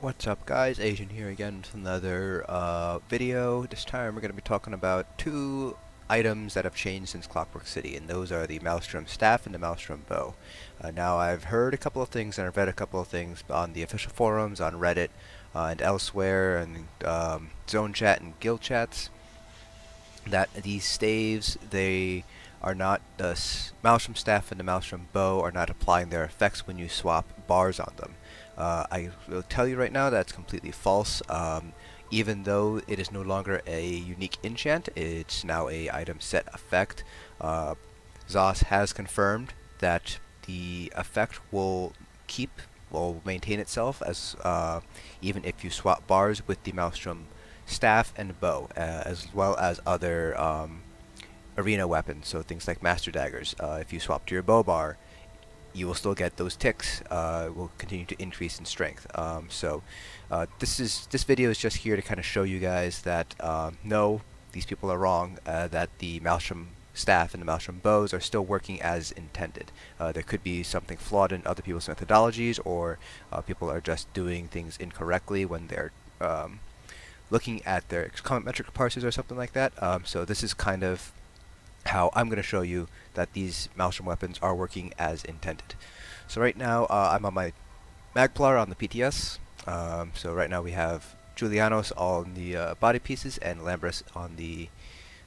What's up guys, Asian here again with another video. This time we're going to be talking about two items that have changed since Clockwork City, and those are the Maelstrom Staff and the Maelstrom Bow. Now I've heard a couple of things and I've read a couple of things on the official forums, on Reddit, and elsewhere, and zone chat and guild chats, that these staves, they are not, Maelstrom Staff and the Maelstrom Bow are not applying their effects when you swap bars on them. I will tell you right now that's completely false. Even though it is no longer a unique enchant, it's now a item set effect. Zos has confirmed that the effect will maintain itself as even if you swap bars with the Maelstrom Staff and Bow, as well as other arena weapons, so things like Master Daggers. If you swap to your bow bar, you will still get those ticks. Will continue to increase in strength. This video is just here to kind of show you guys that no, these people are wrong. That the Maelstrom Staff and the Maelstrom Bows are still working as intended. There could be something flawed in other people's methodologies, or people are just doing things incorrectly when they're looking at their comment metric parsers or something like that. So this is kind of how I'm going to show you that these Maelstrom weapons are working as intended. So right now I'm on my Magplar on the PTS. So right now we have Julianos on the body pieces and Lambris on the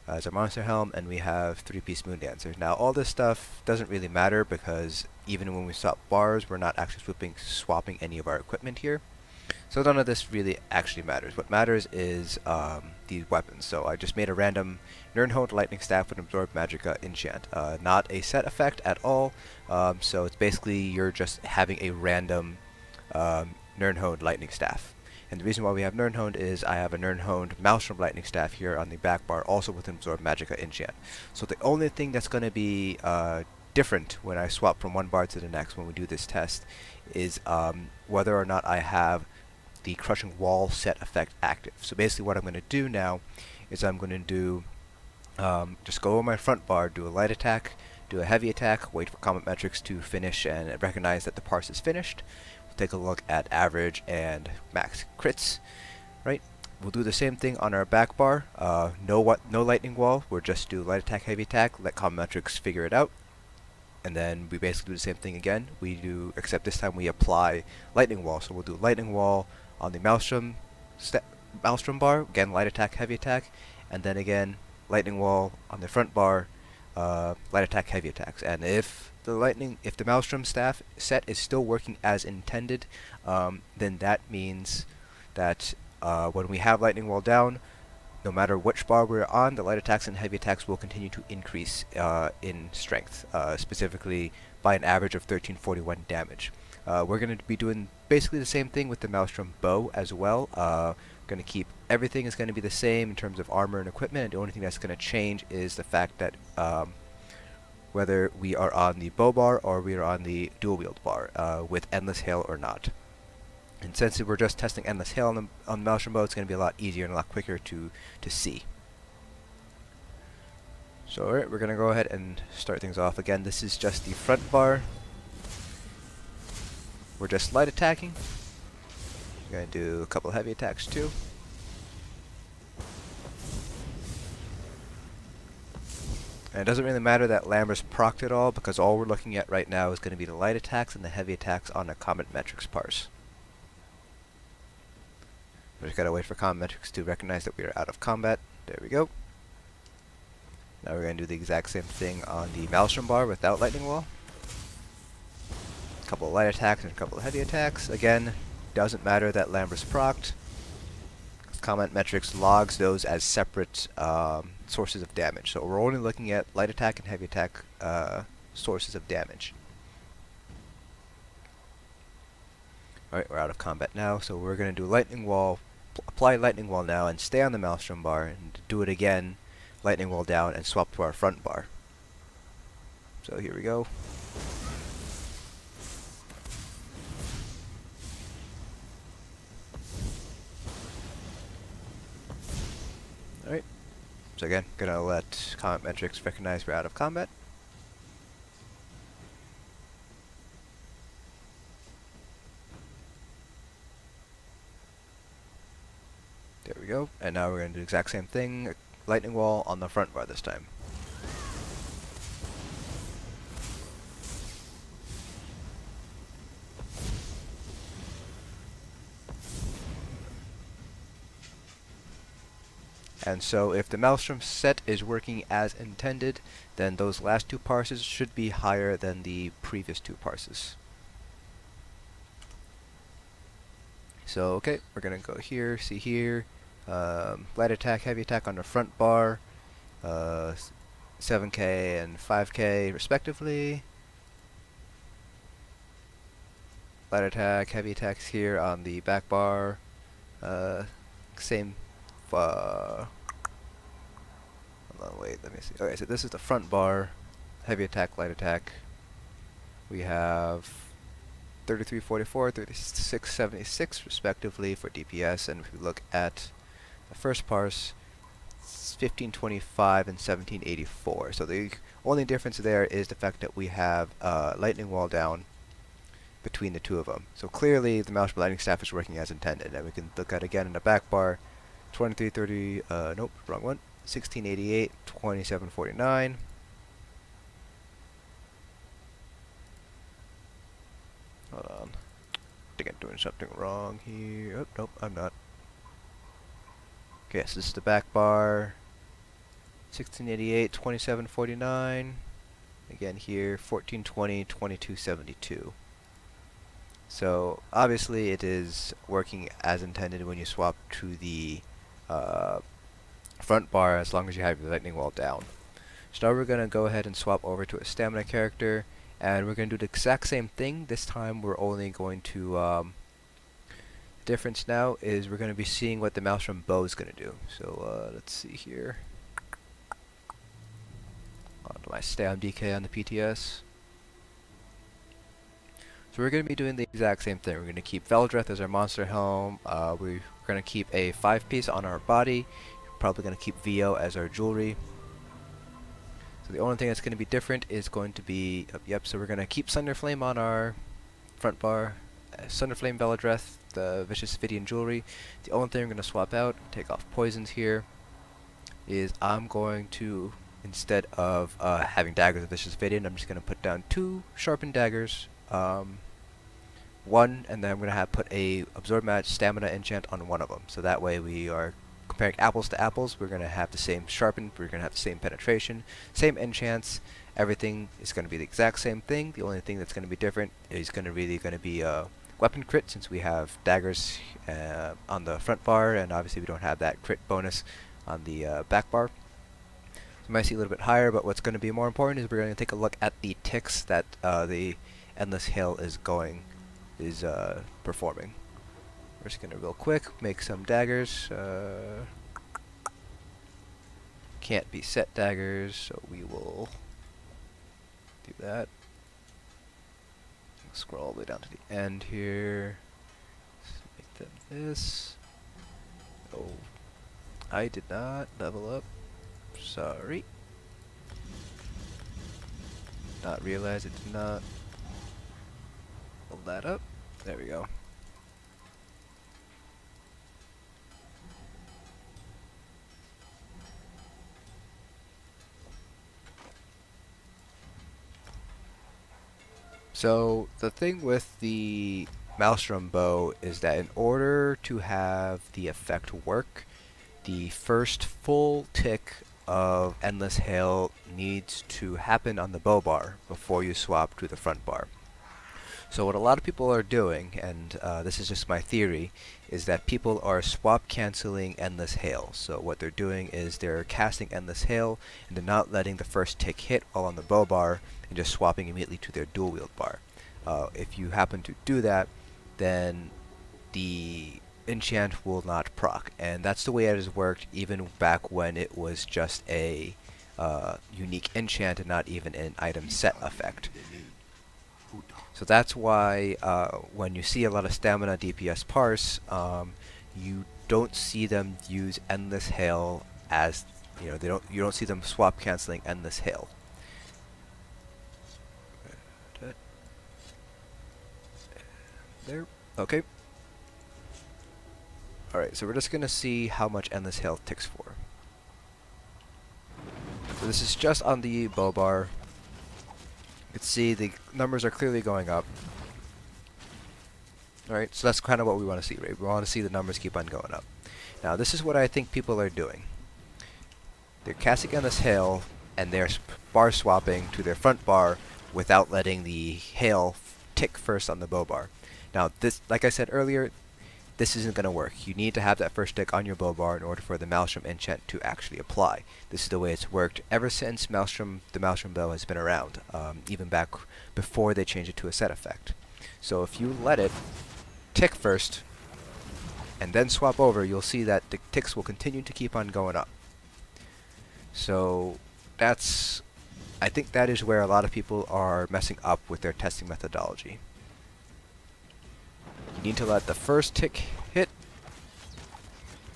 as our monster helm, and we have 3-piece Moon Dancers. Now all this stuff doesn't really matter because even when we swap bars, we're not actually swapping any of our equipment here. So none of this really actually matters. What matters is these weapons. So I just made a random Nirnhold Lightning Staff with Absorb Magicka enchant. Not a set effect at all. So it's basically you're just having a random Nirnhold Lightning Staff. And the reason why we have Nirnhold is I have a Nirnhold Maelstrom Lightning Staff here on the back bar, also with Absorb Magicka enchant. So the only thing that's going to be different when I swap from one bar to the next when we do this test is whether or not I have the Crushing Wall set effect active. So basically what I'm going to do now is I'm going to do just go over my front bar, do a light attack, do a heavy attack, wait for comment metrics to finish and recognize that the parse is finished. We'll take a look at average and max crits. Right? We'll do the same thing on our back bar. No lightning wall. We'll just do light attack, heavy attack, let comment metrics figure it out. And then we basically do the same thing again. Except this time we apply lightning wall. So we'll do lightning wall on the Maelstrom bar, again light attack, heavy attack, and then again lightning wall on the front bar, light attack, heavy attacks. And if the Maelstrom Staff set is still working as intended, then that means that when we have lightning wall down, no matter which bar we're on, the light attacks and heavy attacks will continue to increase in strength, specifically by an average of 1341 damage. We're going to be doing basically the same thing with the Maelstrom Bow as well. Going to keep everything is going to be the same in terms of armor and equipment, and the only thing that's going to change is the fact that whether we are on the bow bar or we are on the dual wield bar with Endless Hail or not. And since we're just testing Endless Hail on the Maelstrom Bow, it's going to be a lot easier and a lot quicker to see. So alright, we're going to go ahead and start things off. Again, this is just the front bar. We're just light attacking. We're going to do a couple of heavy attacks too. And it doesn't really matter that Lambris procced it all, because all we're looking at right now is going to be the light attacks and the heavy attacks on the comment metrics parse. We just got to wait for comment metrics to recognize that we are out of combat. There we go. Now we're going to do the exact same thing on the Maelstrom bar without lightning wall. A couple of light attacks and a couple of heavy attacks. Again, doesn't matter that Lambris procced. Comment metrics logs those as separate sources of damage. So we're only looking at light attack and heavy attack sources of damage. Alright, we're out of combat now, so we're going to do lightning wall, apply lightning wall now, and stay on the Maelstrom bar, and do it again, lightning wall down, and swap to our front bar. So here we go. Alright, so again, gonna let comment metrics recognize we're out of combat. There we go. And now we're going to do the exact same thing, lightning wall on the front bar this time. And so if the Maelstrom set is working as intended, then those last two parses should be higher than the previous two parses. So okay, we're going to go here, see here, light attack, heavy attack on the front bar, 7k and 5k respectively. Light attack, heavy attacks here on the back bar, same. Hold on, wait, let me see. Okay, so this is the front bar, heavy attack, light attack. We have 3344, 3676 respectively for DPS, and if we look at the first parse, it's 1525 and 1784. So the only difference there is the fact that we have lightning wall down between the two of them. So clearly the Maelstrom lightning staff is working as intended, and we can look at again in the back bar, 2330, nope, wrong one, 1688, 2749. Hold on. I think I'm doing something wrong here. Oh, nope, I'm not. Okay, so this is the back bar. 1688, 2749. Again here, 1420, 2272. So obviously it is working as intended when you swap to the front bar, as long as you have your lightning wall down. So now we're going to go ahead and swap over to a stamina character, and we're going to do the exact same thing. This time we're only going to difference now is we're going to be seeing what the Maelstrom Bow is going to do. So let's see here. Do I stay on DK on the PTS? So we're going to be doing the exact same thing. We're going to keep Veldreth as our monster helm. We're going to keep a 5-piece on our body. Probably going to keep VO as our jewelry. So the only thing that's going to be different is going to be, so we're going to keep Sunderflame on our front bar. Sunderflame Veldreth, the Vicious Vidian jewelry. The only thing we're going to swap out, take off poisons here, is I'm going to, instead of having daggers of Vicious Vidian, I'm just going to put down 2 sharpened daggers. One, and then I'm going to put a Absorb Match Stamina enchant on one of them. So that way we are comparing apples to apples. We're going to have the same sharpen, we're going to have the same penetration, same enchants. Everything is going to be the exact same thing. The only thing that's going to be different is going to be a weapon crit, since we have daggers on the front bar, and obviously we don't have that crit bonus on the back bar. So you might see a little bit higher, but what's going to be more important is we're going to take a look at the ticks that the Endless Hail is performing. We're just gonna real quick make some daggers. Can't be set daggers, so we will do that. Scroll all the way down to the end here. Let's make them this. Oh, I did not level up. Sorry. Not realize it did not. Hold that up. There we go. So the thing with the Maelstrom Bow is that in order to have the effect work, the first full tick of Endless Hail needs to happen on the bow bar before you swap to the front bar. So what a lot of people are doing, and this is just my theory, is that people are swap canceling Endless Hail. So what they're doing is they're casting Endless Hail, and they're not letting the first tick hit while on the bow bar, and just swapping immediately to their dual wield bar. If you happen to do that, then the enchant will not proc, and that's the way it has worked even back when it was just a unique enchant and not even an item set effect. So that's why when you see a lot of stamina DPS parse, you don't see them use Endless Hail as, you don't see them swap canceling Endless Hail. There. Okay. Alright, so we're just gonna see how much Endless Hail ticks for. So this is just on the bow bar. You can see the numbers are clearly going up. Alright, so that's kind of what we want to see, right? We want to see the numbers keep on going up. Now this is what I think people are doing. They're casting Endless Hail, and they're bar swapping to their front bar without letting the hail tick first on the bow bar. Now this, like I said earlier, this isn't going to work. You need to have that first tick on your bow bar in order for the Maelstrom enchant to actually apply. This is the way it's worked ever since the Maelstrom Bow has been around, even back before they changed it to a set effect. So if you let it tick first and then swap over, you'll see that the ticks will continue to keep on going up. So I think that is where a lot of people are messing up with their testing methodology. You need to let the first tick hit,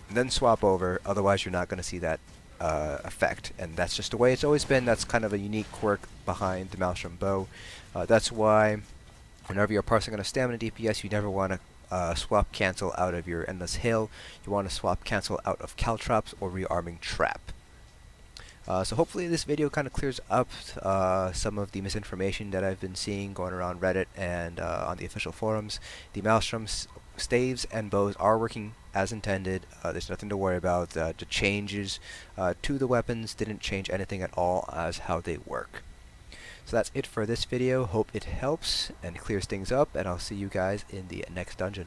and then swap over, otherwise you're not going to see that effect. And that's just the way it's always been. That's kind of a unique quirk behind the Maelstrom Bow. That's why whenever you're parsing on a stamina DPS, you never want to swap cancel out of your Endless Hail. You want to swap cancel out of Caltrops or Rearming Trap. So hopefully this video kind of clears up some of the misinformation that I've been seeing going around Reddit and on the official forums. The Maelstrom staves and bows are working as intended. There's nothing to worry about. The changes to the weapons didn't change anything at all as how they work. So that's it for this video. Hope it helps and clears things up, and I'll see you guys in the next dungeon.